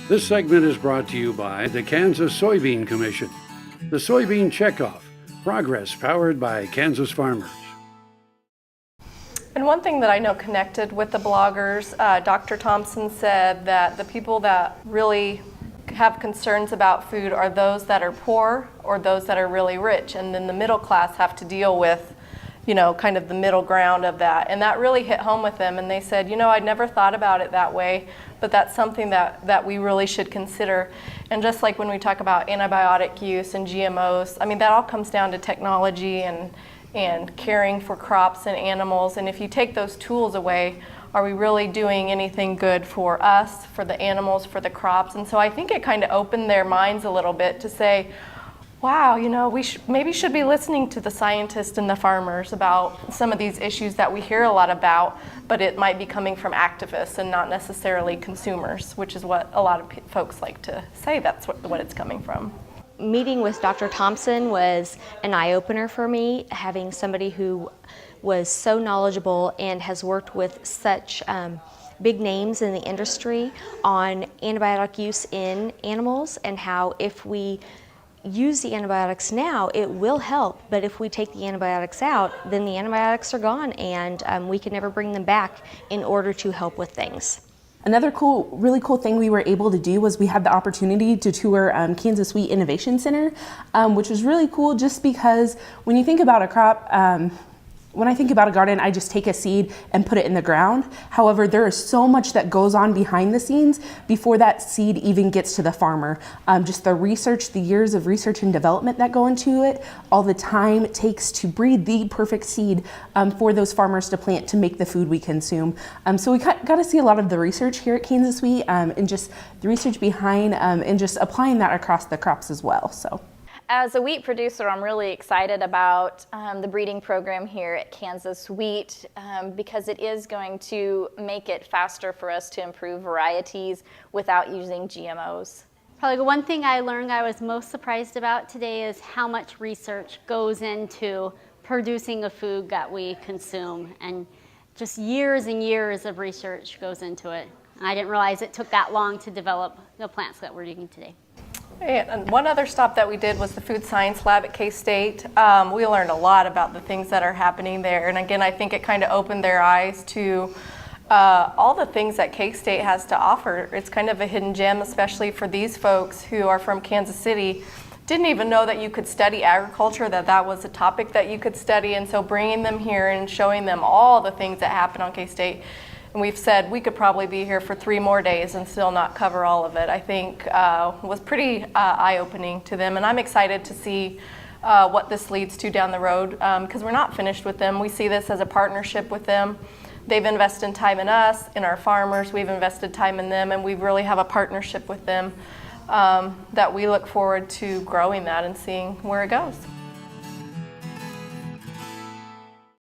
This segment is brought to you by the Kansas Soybean Commission. The Soybean Checkoff, progress powered by Kansas farmers. And one thing that I know connected with the bloggers, Dr. Thomson said that the people that really have concerns about food are those that are poor or those that are really rich, and then the middle class have to deal with, you know, kind of the middle ground of that. And that really hit home with them, and they said, you know, I'd never thought about it that way, but that's something that we really should consider. And just like when we talk about antibiotic use and GMOs, I mean, that all comes down to technology and caring for crops and animals. And if you take those tools away, are we really doing anything good for us, for the animals, for the crops? And so I think it kind of opened their minds a little bit to say, wow, you know, we maybe should be listening to the scientists and the farmers about some of these issues that we hear a lot about, but it might be coming from activists and not necessarily consumers, which is what a lot of folks like to say that's what it's coming from. Meeting with Dr. Thomson was an eye-opener for me, having somebody who was so knowledgeable and has worked with such big names in the industry on antibiotic use in animals, and how if we use the antibiotics now, it will help, but if we take the antibiotics out, then the antibiotics are gone, and we can never bring them back in order to help with things. Another really cool thing we were able to do was we had the opportunity to tour Kansas Wheat Innovation Center, which was really cool just because when you think about a crop, when I think about a garden, I just take a seed and put it in the ground. However, there is so much that goes on behind the scenes before that seed even gets to the farmer. Just the research, the years of research and development that go into it, all the time it takes to breed the perfect seed for those farmers to plant to make the food we consume. So we got to see a lot of the research here at Kansas Wheat, and just the research behind and just applying that across the crops as well. So. As a wheat producer, I'm really excited about the breeding program here at Kansas Wheat because it is going to make it faster for us to improve varieties without using GMOs. Probably the one thing I learned I was most surprised about today is how much research goes into producing a food that we consume, and just years and years of research goes into it. I didn't realize it took that long to develop the plants that we're eating today. And one other stop that we did was the Food Science Lab at K-State. We learned a lot about the things that are happening there. And again, I think it kind of opened their eyes to all the things that K-State has to offer. It's kind of a hidden gem, especially for these folks who are from Kansas City. Didn't even know that you could study agriculture, that was a topic that you could study. And so bringing them here and showing them all the things that happen on K-State. And we've said we could probably be here for 3 more days and still not cover all of it. I think was pretty eye-opening to them, and I'm excited to see what this leads to down the road because we're not finished with them. We see this as a partnership with them. They've invested time in us, in our farmers. We've invested time in them, and we really have a partnership with them that we look forward to growing that and seeing where it goes.